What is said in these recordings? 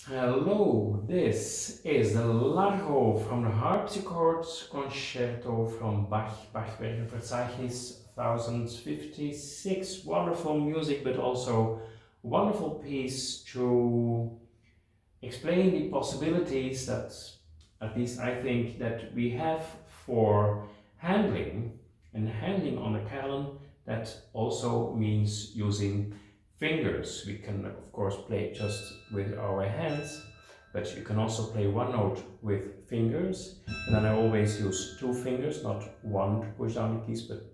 Hello, this is the Largo from the harpsichord concerto from Bach Verzeichnis 1056. Wonderful music, but also wonderful piece to explain the possibilities that, at least I think, that we have for handling and handling on a carillon. That also means using fingers. We can of course play just with our hands, but you can also play one note with fingers, and then I always use two fingers, not one to push down the keys, but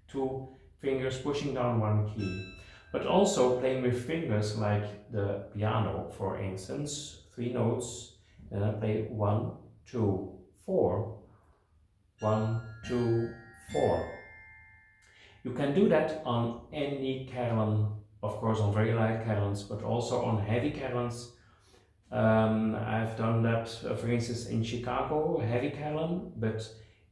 two fingers pushing down one key. But also playing with fingers like the piano, for instance, three notes, and I play 1, 2, 4, 1, 2, 4. You can do that on any carillon, of course on very light carillons, but also on heavy carillons. I've done that, for instance, in Chicago, a heavy carillon, but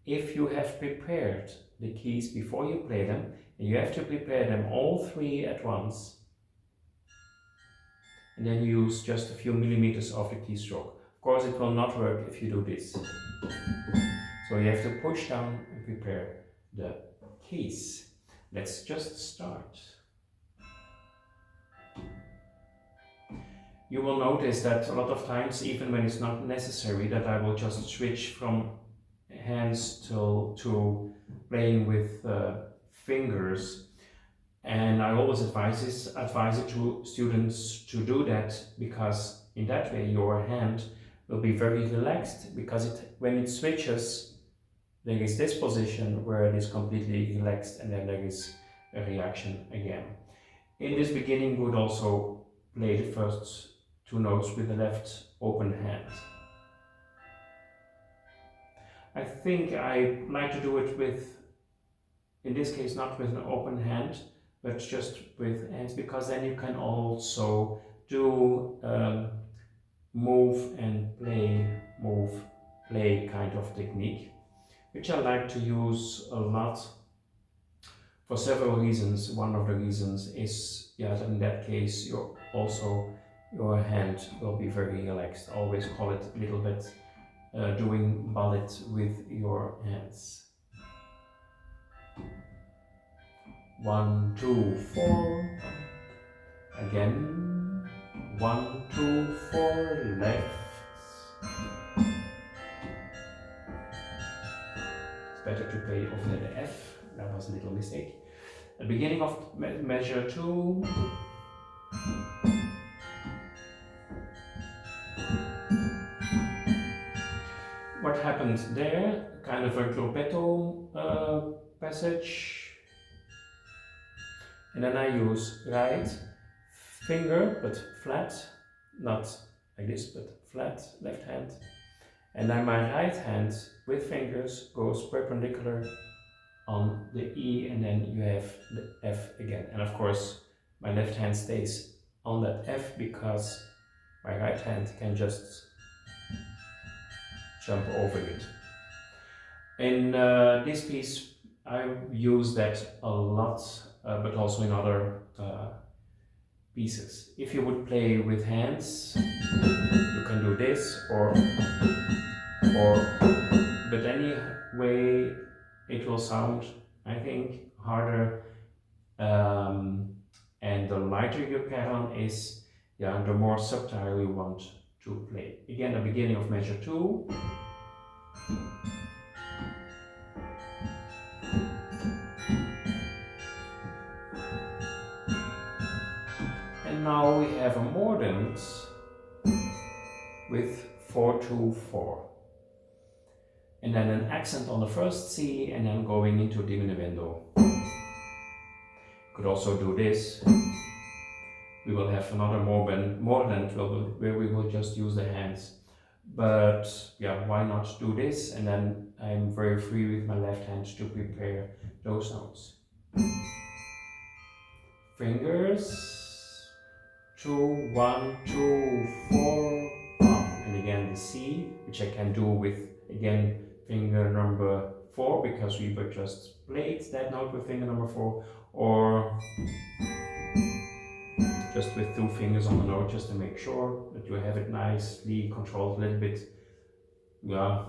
if you have prepared the keys before you play them, and you have to prepare them all three at once, and then use just a few millimeters of the keystroke. Of course, it will not work if you do this. So you have to push down and prepare the keys. Let's just start. You will notice that a lot of times, even when it's not necessary, that I will just switch from hands to playing with fingers. And I always advise it to students to do that, because in that way your hand will be very relaxed, because when it switches, there is this position where it is completely relaxed, and then there is a reaction again. In this beginning, we would also play the first two notes with the left open hand. I think I like to do it with, in this case, not with an open hand, but just with hands, because then you can also do move and play kind of technique, which I like to use a lot for several reasons. One of the reasons is, yeah, in that case, your hand will be very relaxed. Always call it a little bit doing ballet with your hands. 1, 2, 4. Again. 1, 2, 4. Left. It's better to play over the F. That was a little mistake. At the beginning of measure 2. What happened there? Kind of a globetto passage. And then I use right finger, but flat, not like this, but flat, left hand. And then my right hand with fingers goes perpendicular on the E, and then you have the F again. And of course, my left hand stays on that F, because my right hand can just jump over it. In this piece, I use that a lot, but also in other pieces. If you would play with hands, you can do this, or but anyway, it will sound, I think, harder. And the lighter your carillon is, yeah, the more subtle you want to play. Again, the beginning of measure 2. And now we have a mordent with 4, 2, 4. And then an accent on the first C, and then going into diminuendo. Could also do this. We will have another mordent where we will just use the hands. But yeah, why not do this? And then I'm very free with my left hand to prepare those notes. Fingers. 2, 1, 2, 4, and again the C, which I can do with, again, finger number 4, because we were just played that note with finger number 4, or just with 2 fingers on the note, just to make sure that you have it nicely controlled, a little bit, yeah,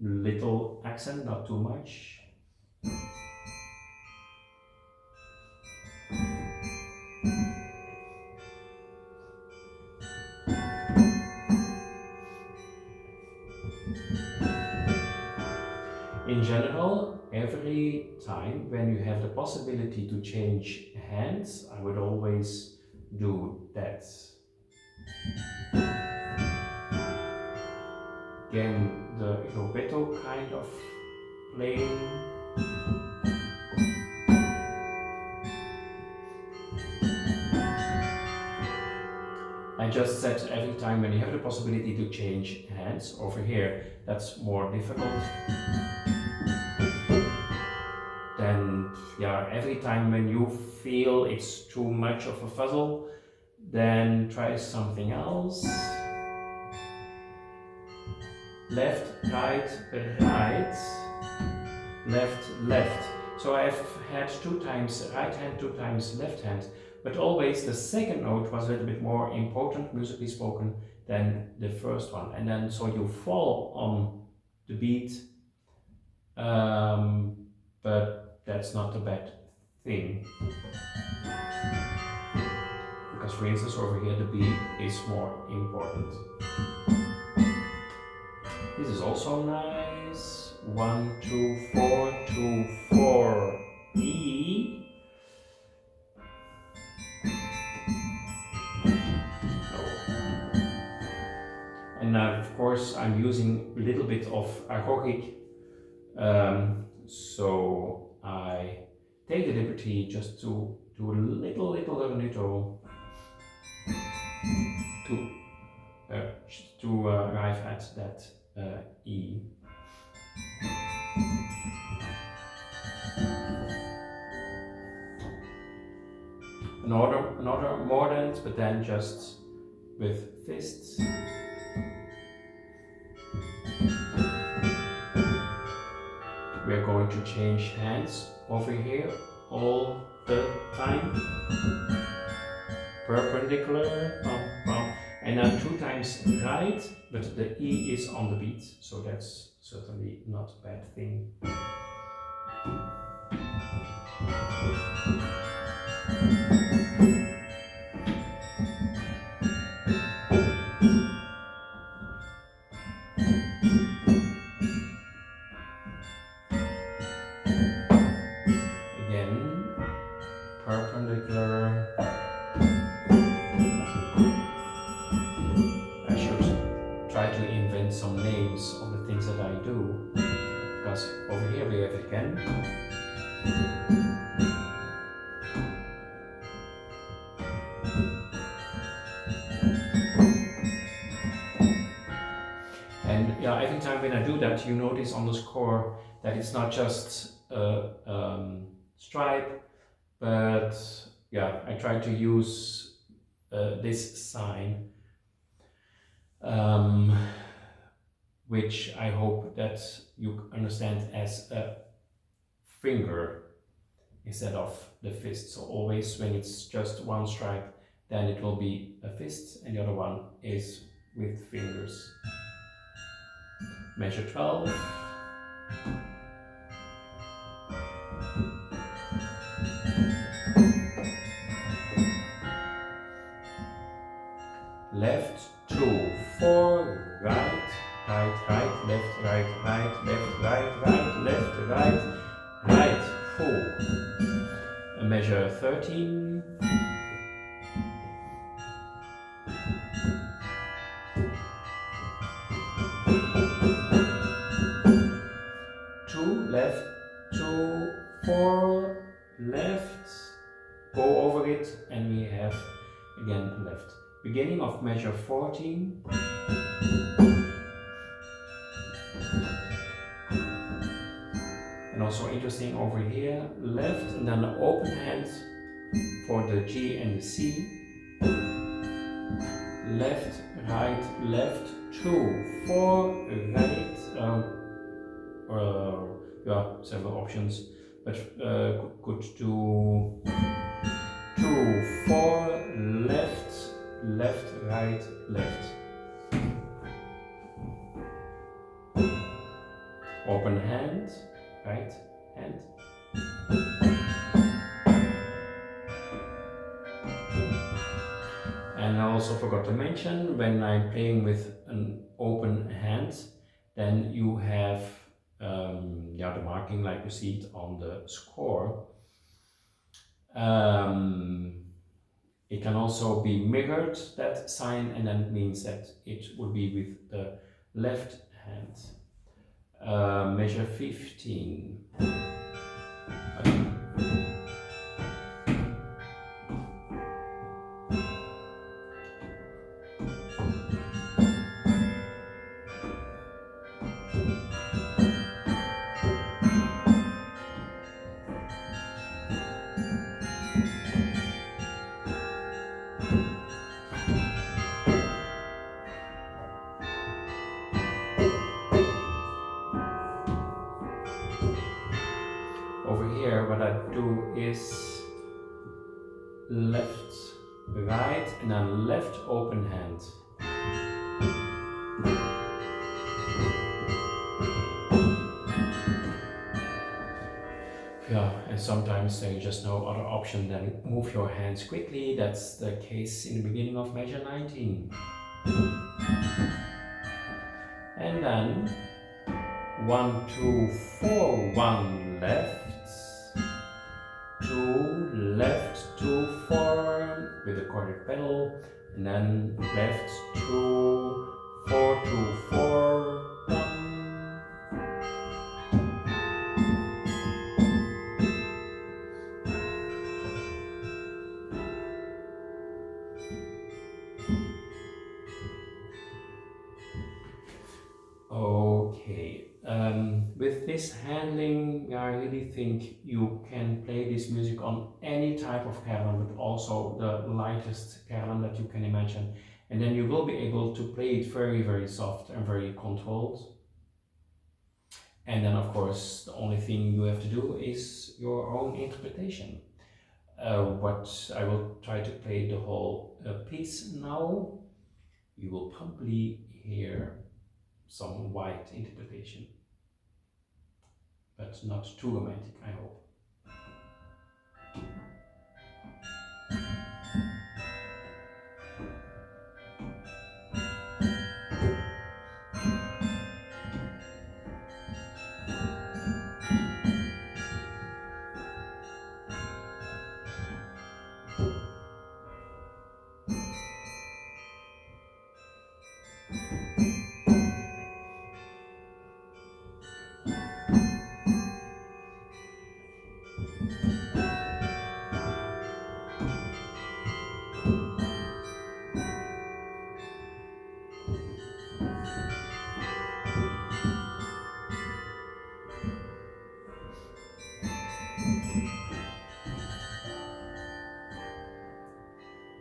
little accent, not too much. In general, every time when you have the possibility to change hands, I would always do that. Again, the rubato kind of playing. I just said every time when you have the possibility to change hands. Over here, that's more difficult. Then, yeah, every time when you feel it's too much of a fuzzle, then try something else. Left, right, right, left, left. So I've had 2 times right hand, 2 times left hand, but always the second note was a little bit more important, musically spoken, than the first one. And then so you fall on the beat, but that's not a bad thing. Because for instance over here the beat is more important. This is also nice. 1, 2, 4, 2, 4, E. And now, of course, I'm using a little bit of agogic, so I take the liberty just to do a little ornito to arrive at that E. Another mordent, but then just with fists. We are going to change hands over here all the time. Perpendicular, bum, bum. And now 2 times right, but the E is on the beat, so that's certainly not a bad thing. Again, perpendicular. I should try to invent some names of the things that I do, because over here we have it again. And yeah, every time when I do that, you notice on the score that it's not just a stripe, but yeah, I try to use this sign, which I hope that you understand as a finger instead of the fist. So always when it's just one stripe, then it will be a fist, and the other one is with fingers. Measure 12. Left, 2, 4, right, right, right, left, right, right, left, right, right, left, right, right, 4. Measure 13. Left, 2, 4, left, go over it, and we have again left. Beginning of measure 14. And also interesting over here, left, and then the open hand for the G and the C. Left, right, left, 2, 4, right, yeah, several options, but could do 2, 4, left, right, left. Open hand, right hand. And I also forgot to mention, when I'm playing with an open hand, then you have the marking like you see it on the score. It can also be mirrored, that sign, and then it means that it would be with the left hand. Measure 15. Over here, what I do is left, right, and then left open hand. Yeah, and sometimes there is just no other option than move your hands quickly. That's the case in the beginning of measure 19. And then 1, 2, 4, 1 left, 2 left, 2, 4 with the chorded pedal, and then left, 2, 4, 2, 4, 1. Okay, with this handling, I really think you can play this music on any type of carillon, but also the lightest carillon that you can imagine. And then you will be able to play it very, very soft and very controlled. And then, of course, the only thing you have to do is your own interpretation. What I will try to play the whole piece now. You will probably hear some white interpretation, but not too romantic, I hope.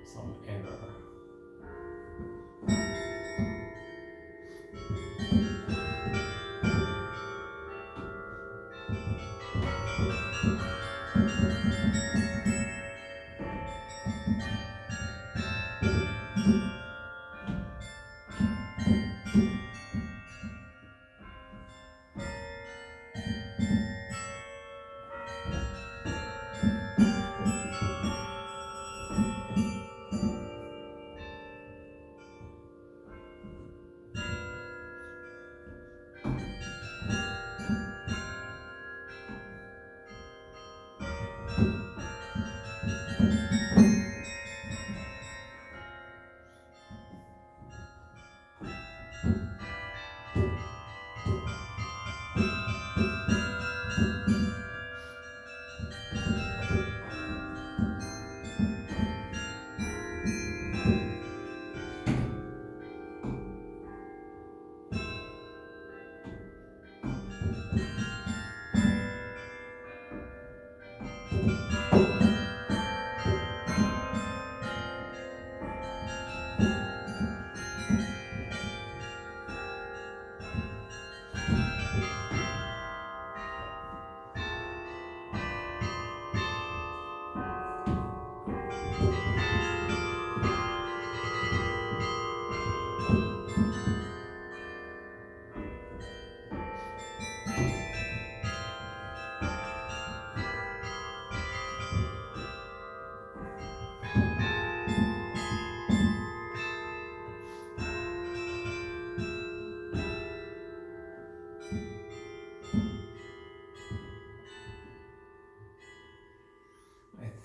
Some error.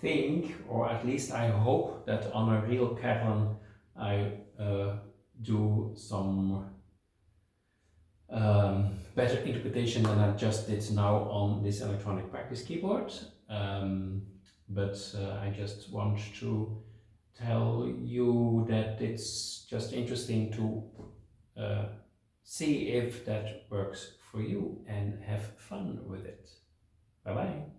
think, or at least I hope, that on a real carillon I do some better interpretation than I just did now on this electronic practice keyboard. But I just want to tell you that it's just interesting to see if that works for you and have fun with it. Bye bye.